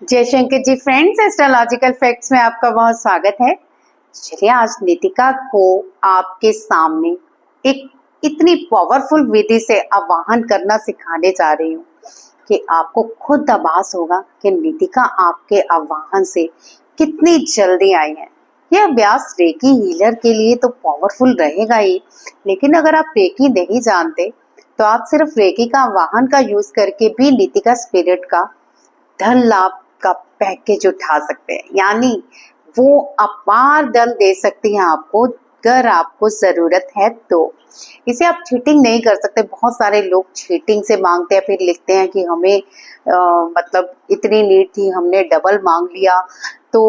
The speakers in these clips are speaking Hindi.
जयशंकर जी फ्रेंड्स, एस्ट्रोलॉजिकल फैक्ट्स में आपका बहुत स्वागत है। चलिए आज नितिका को आपके सामने एक इतनी पावरफुल विधि से आवाहन करना सिखाने जा रही हूँ कि आपको खुद आभास होगा कि नितिका आपके आवाहन से कितनी जल्दी आई है। यह अभ्यास रेकी हीलर के लिए तो पावरफुल रहेगा ही, लेकिन अगर आप रेकी नहीं जानते तो आप सिर्फ रेकी का आवाहन का यूज करके भी नितिका स्पिरिट का धन लाभ का पैकेज उठा सकते हैं। यानी वो अपार धन दे सकती हैं आपको, अगर आपको जरूरत है तो। इसे आप चीटिंग नहीं कर सकते। बहुत सारे लोग चीटिंग से मांगते हैं, फिर लिखते हैं कि हमें मतलब इतनी नीड थी, हमने डबल मांग लिया तो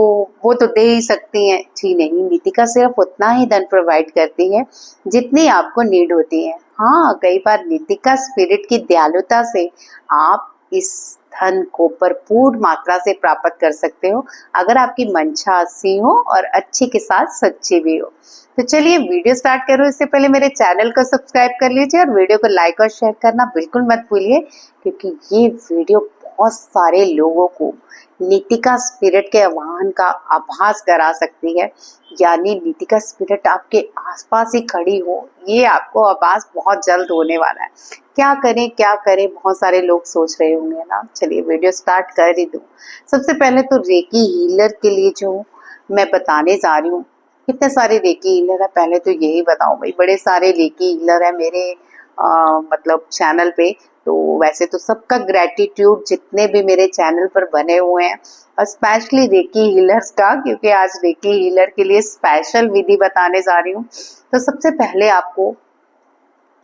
वो तो दे ही सकती हैं। जी नहीं, नितिका सिर्फ उतना ही धन प्रोवाइड करती है जितनी आपको नीड होती है। हाँ, कई बार नितिका स्पिरिट की दयालुता से आप इस धन को भरपूर मात्रा से प्राप्त कर सकते हो, अगर आपकी मंशा अच्छी हो और अच्छी के साथ सच्ची भी हो। तो चलिए वीडियो स्टार्ट करो। इससे पहले मेरे चैनल को सब्सक्राइब कर लीजिए और वीडियो को लाइक और शेयर करना बिल्कुल मत भूलिए, क्योंकि ये वीडियो बहुत सारे लोगों को नितिका स्पिरिट के आह्वान का आभास करा सकती है। यानी नितिका स्पिरिट आपके आसपास ही खड़ी हो, ये आपको आभास बहुत जल्द होने वाला है। क्या करें क्या करें, बहुत सारे लोग सोच रहे होंगे ना। चलिए वीडियो स्टार्ट कर ही दूं। सबसे पहले तो रेकी हीलर के लिए जो मैं बताने जा रही हूँ, कितने सारे रेकी हीलर है पहले तो यही बताओ भाई। बड़े सारे रेकी हीलर है मेरे मतलब चैनल पे। तो वैसे तो सबका ग्रेटिट्यूड जितने भी मेरे चैनल पर बने हुए हैं, और स्पेशली रेकी हीलर्स का, क्योंकि आज रेकी हीलर के लिए स्पेशल विधि बताने जा रही हूँ। तो सबसे पहले आपको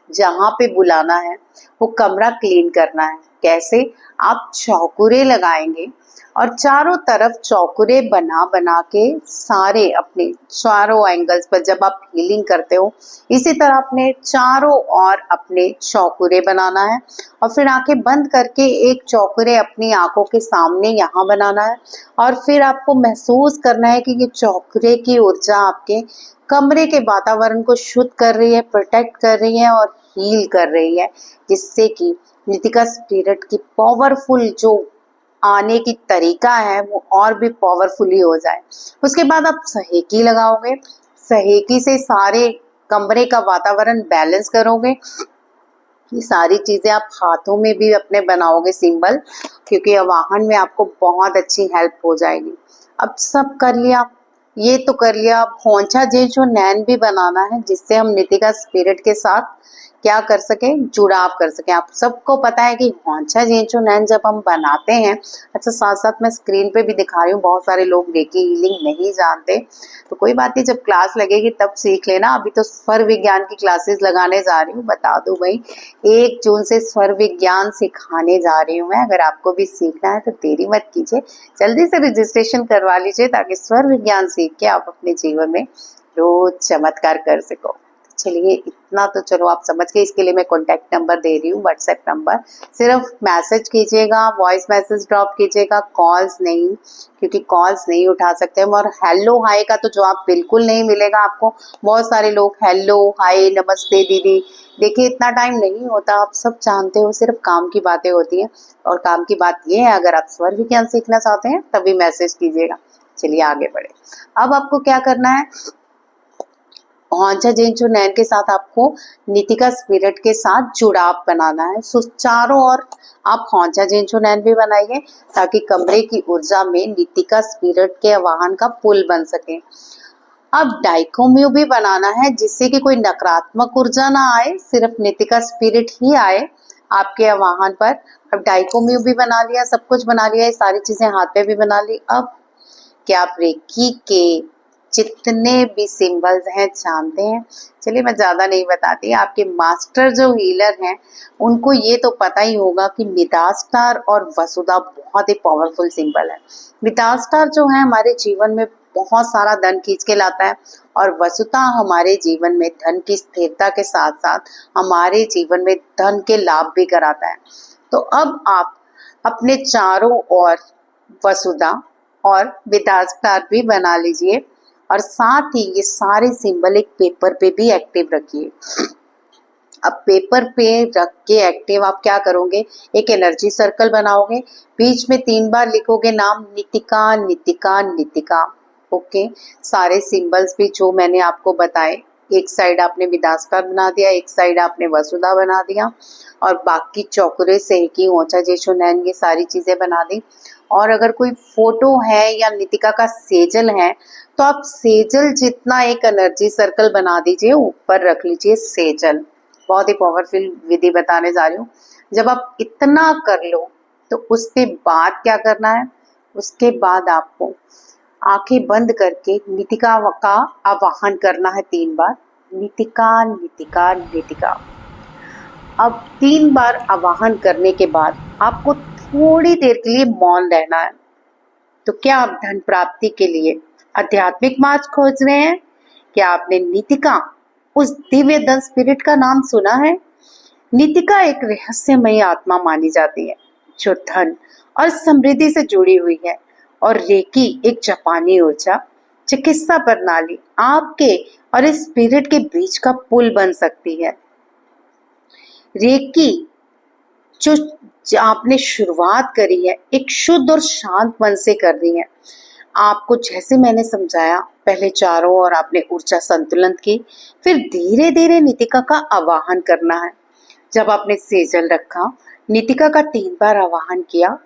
जहां पे बुलाना है वो कमरा क्लीन करना है। कैसे? आप चौकुरे लगाएंगे और चारों तरफ चौकुरे बना बना के सारे अपने चारों एंगल्स पर, जब आप हीलिंग करते हो इसी तरह अपने चारों ओर अपने चौकुरे बनाना है। और फिर आंखें बंद करके एक चौकुरे अपनी आंखों के सामने यहाँ बनाना है। और फिर आपको महसूस करना है कि ये चौकुरे की ऊर्जा आपके कमरे के वातावरण को शुद्ध कर रही है, प्रोटेक्ट कर रही है और हील कर रही है, जिससे कि नितिका स्पिरिट की पावरफुल जो आने की तरीका है वो और भी पावरफुली हो जाए। उसके बाद आप सहेकी लगाओगे। सहेकी से सारे कमरे का वातावरण बैलेंस करोगे। ये सारी चीजें आप हाथों में भी अपने बनाओगे सिंबल, क्योंकि आवाहन में आपको बहुत अच्छी हेल्प हो जाएगी। अब सब कर लिया, ये तो कर लिया। अब होंचा जे जो नैन भी बनाना है, जिससे हम नितिका स्पिरिट के साथ क्या कर सके, जुड़ाव कर सके। आप सबको पता है कि होंचा जे जो नैन जब हम बनाते हैं, अच्छा साथ साथ मैं स्क्रीन पे भी दिखा रही हूँ, बहुत सारे लोग रेकी हीलिंग नहीं जानते, तो कोई बात नहीं, जब क्लास लगेगी तब सीख लेना। अभी तो स्वर विज्ञान की क्लासेस लगाने जा रही हूँ, बता दूं भाई, 1 जून से स्वर विज्ञान सिखाने जा रही हूँ मैं। अगर आपको भी सीखना है तो देरी मत कीजिए, जल्दी से रजिस्ट्रेशन करवा लीजिए, ताकि स्वर विज्ञान सीख के आप अपने जीवन में रोज चमत्कार कर सको। चलिए इतना तो चलो आप समझ गए। इसके लिए मैं कॉन्टैक्ट नंबर दे रही हूँ, व्हाट्सएप नंबर। सिर्फ मैसेज कीजिएगा, वॉइस मैसेज ड्रॉप कीजिएगा, कॉल्स नहीं, क्योंकि कॉल्स नहीं उठा सकते हम। और हेलो हाय का तो जवाब बिल्कुल नहीं मिलेगा आपको। बहुत सारे लोग हेलो हाय नमस्ते दीदी, देखिए इतना टाइम नहीं होता, आप सब जानते हो, सिर्फ काम की बातें होती हैं। और काम की बात ये है, अगर आप स्वर विज्ञान सीखना चाहते हैं तभी मैसेज कीजिएगा। चलिए आगे बढ़े। अब आपको क्या करना है, होंचा जेंचो नैन के साथ आपको नितिका स्पिरिट के साथ जुड़ाव बनाना है। सो चारों ओर आप होंचा जेंचो नैन भी बनाइए, ताकि कमरे की ऊर्जा में नितिका स्पिरिट के आवाहन का पुल बन सके। अब डाइकोम्यू भी बनाना है, जिससे कि कोई नकारात्मक ऊर्जा ना आए, सिर्फ नितिका स्पिरिट ही आए आपके आवाहन पर। अब डाइकोम्यू भी बना लिया, सब कुछ बना लिया, ये सारी चीजें हाथ पे भी बना ली। अब क्या आप रेकी के जितने भी सिंबल्स हैं जानते हैं? चलिए मैं ज्यादा नहीं बताती, आपके मास्टर जो हीलर हैं उनको ये तो पता ही होगा कि मिडास स्टार और वसुधा बहुत ही पावरफुल सिंबल है। मिडास स्टार जो है हमारे जीवन में बहुत सारा धन खींच के लाता है, और वसुधा हमारे जीवन में धन की स्थिरता के साथ साथ हमारे जीवन में धन के लाभ भी कराता है। तो अब आप अपने चारों ओर वसुधा और मिडास स्टार भी बना लीजिए, और साथ ही ये सारे सिंबल एक पेपर पे भी एक्टिव रखिए। अब पेपर पे रख के एक्टिव आप क्या करोगे, एक एनर्जी सर्कल बनाओगे, बीच में 3 बार लिखोगे नाम नितिका नितिका नितिका। ओके, सारे सिंबल्स भी जो मैंने आपको बताए, एक साइड आपने विदास्कार बना दिया, एक साइड आपने वसुधा बना दिया, और बाकी चौकुरे सेहकी ओचा जेशो नैन ये सारी चीजें बना दी। और अगर कोई फोटो है या नितिका का सेजल है तो आप सेजल जितना एक एनर्जी सर्कल बना दीजिए, ऊपर रख लीजिए सेजल। बहुत ही पावरफुल विधि बताने जा रही हूँ। जब आप इतना कर लो तो उसके बाद क्या करना है, उसके बाद आपको आंखें बंद करके नितिका का आवाहन करना है 3 बार, नितिका नितिका नितिका। अब 3 बार आवाहन करने के बाद आपको थोड़ी देर के लिए मौन रहना है। तो क्या आप धन प्राप्ति के लिए आध्यात्मिक मार्ग खोज रहे हैं? क्या आपने नितिका उस दिव्य धन स्पिरिट का नाम सुना है? नितिका एक रहस्यमयी आत्मा मानी जाती है जो धन और समृद्धि से जुड़ी हुई है, और रेकी एक जापानी ऊर्जा चिकित्सा प्रणाली आपके और इस स्पिरिट के बीच का पुल बन सकती है। रेकी जो आपने शुरुआत करी है एक शुद्ध और शांत मन से कर रही है। आपको जैसे मैंने समझाया, पहले चारों ओर आपने ऊर्जा संतुलन की, फिर धीरे धीरे नितिका का आवाहन करना है। जब आपने सेजल रखा, नितिका का 3 बार आवाहन किया,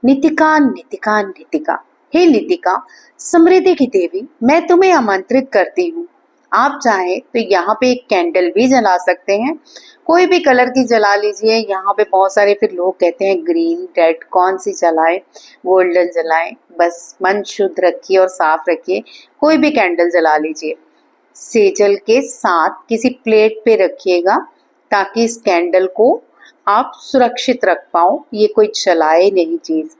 नितिका नितिका नितिका। हे नितिका, समृद्धि की देवी, मैं तुम्हें आमंत्रित करती हूँ। आप चाहे तो यहाँ पे एक कैंडल भी जला सकते हैं, कोई भी कलर की जला लीजिए। यहाँ पे बहुत सारे फिर लोग कहते हैं ग्रीन रेड, कौन सी जलाए, गोल्डन जलाए, बस मन शुद्ध रखिए और साफ रखिए, कोई भी कैंडल जला लीजिए। सेजल के साथ किसी प्लेट पे रखिएगा ताकि इस कैंडल को आप सुरक्षित रख पाओ, ये कोई जलाए नहीं चीज।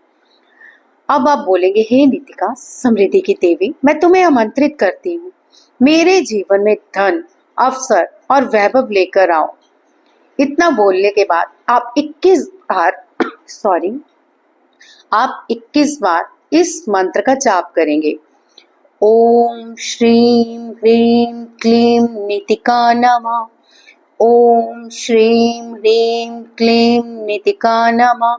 अब आप बोलेंगे, हे नितिका, समृद्धि की देवी, मैं तुम्हें आमंत्रित करती हूँ, मेरे जीवन में धन, अवसर और वैभव लेकर आओ। इतना बोलने के बाद आप 21 बार आप 21 बार इस मंत्र का जाप करेंगे। ओम श्रीम ह्रीम क्लीम नितिका नमः। ओम श्रीम ह्रीम क्लीम नितिका नमः।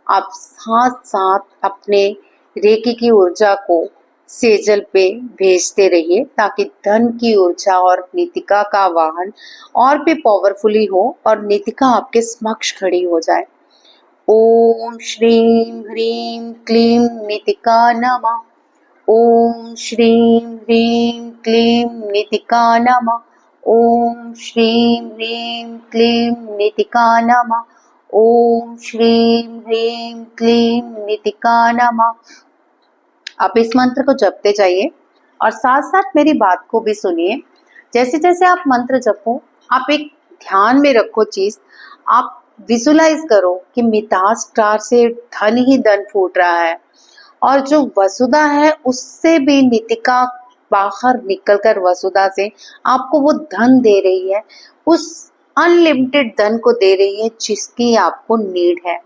आप साथ साथ अपने रेकी की ऊर्जा को सेजल पे भेजते रहिए ताकि धन की ऊर्जा और नितिका का वाहन और भी पावरफुली हो और नितिका आपके समक्ष खड़ी हो जाए। ओम श्रीम ह्रीम क्लीम नितिका नमः। ओम श्रीम ह्रीम क्लीम नितिका नमः। ओम श्रीम ह्रीम क्लीम नितिका नमः। ओम श्रीम ह्रीम क्लीम नितिका नमः। आप इस मंत्र को जपते जाइए और साथ साथ मेरी बात को भी सुनिए। जैसे जैसे आप मंत्र जपो, आप एक ध्यान में रखो चीज, आप विजुलाइज करो कि मिताज स्टार से धन ही धन फूट रहा है, और जो वसुधा है उससे भी नितिका बाहर निकलकर वसुधा से आपको वो धन दे रही है, उस अनलिमिटेड धन को दे रही है जिसकी आपको नीड है।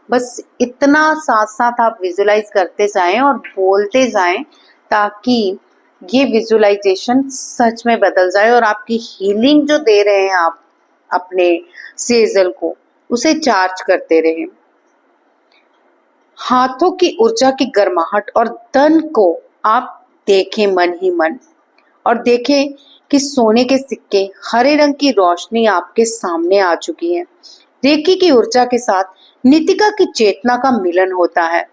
बस इतना साथ साथ आप विजुलाइज करते जाएं और बोलते जाएं ताकि ये विजुलाइजेशन सच में बदल जाए और आपकी हीलिंग जो दे रहे हैं आप अपने सेजल को, उसे चार्ज करते रहें। हाथों की ऊर्जा की गर्माहट और धन को आप देखें मन ही मन, और देखें कि सोने के सिक्के हरे रंग की रोशनी आपके सामने आ चुकी है। रेकी की ऊर्जा के साथ नितिका की चेतना का मिलन होता है।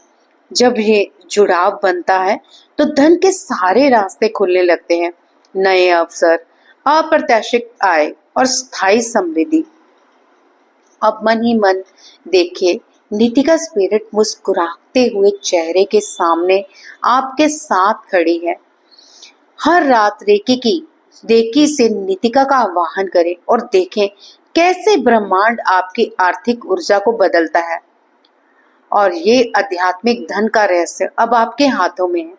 जब ये जुड़ाव बनता है तो धन के सारे रास्ते खुलने लगते हैं, नए अवसर, अप्रत्याशित आय और स्थायी समृद्धि। अब मन ही मन देखिए, नितिका स्पिरिट मुस्कुराते हुए चेहरे के सामने आपके साथ खड़ी है। हर रात रेकी से नितिका का आवाहन करें और देखें कैसे ब्रह्मांड आपकी आर्थिक ऊर्जा को बदलता है। और ये आध्यात्मिक धन का रहस्य अब आपके हाथों में है।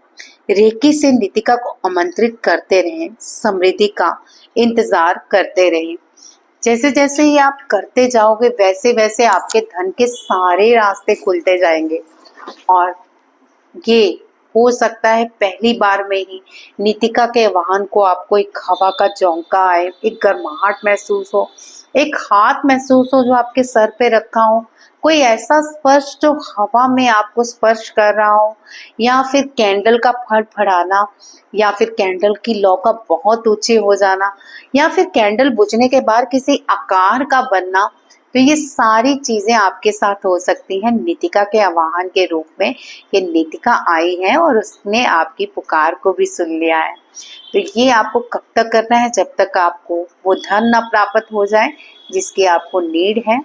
रेकी से नितिका को आमंत्रित करते रहें, समृद्धि का इंतजार करते रहें। जैसे जैसे ही आप करते जाओगे वैसे वैसे आपके धन के सारे रास्ते खुलते जाएंगे, और ये हो सकता है पहली बार में ही नितिका के वाहन को आपको एक हवा का झोंका आए, एक गर्माहट महसूस हो, एक हाथ महसूस हो जो आपके सर पे रखा हो, कोई ऐसा स्पर्श जो हवा में आपको स्पर्श कर रहा हो, या फिर कैंडल का फड़फड़ाना, या फिर कैंडल की लौ का बहुत ऊंची हो जाना, या फिर कैंडल बुझने के बाद किसी आकार का बनना। तो ये सारी चीजें आपके साथ हो सकती हैं नितिका के आवाहन के रूप में। ये नितिका आई है और उसने आपकी पुकार को भी सुन लिया है। तो ये आपको कब तक करना है? जब तक आपको वो धन न प्राप्त हो जाए जिसकी आपको नीड है।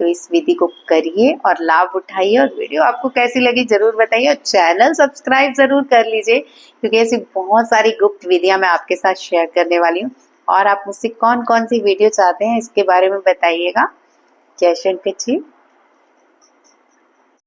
तो इस विधि को करिए और लाभ उठाइए। और वीडियो आपको कैसी लगी जरूर बताइए, और चैनल सब्सक्राइब जरूर कर लीजिए, क्योंकि ऐसी बहुत सारी गुप्त विधियां मैं आपके साथ शेयर करने वाली हूँ। और आप मुझसे कौन कौन सी वीडियो चाहते हैं इसके बारे में बताइएगा। जय शंकर जी।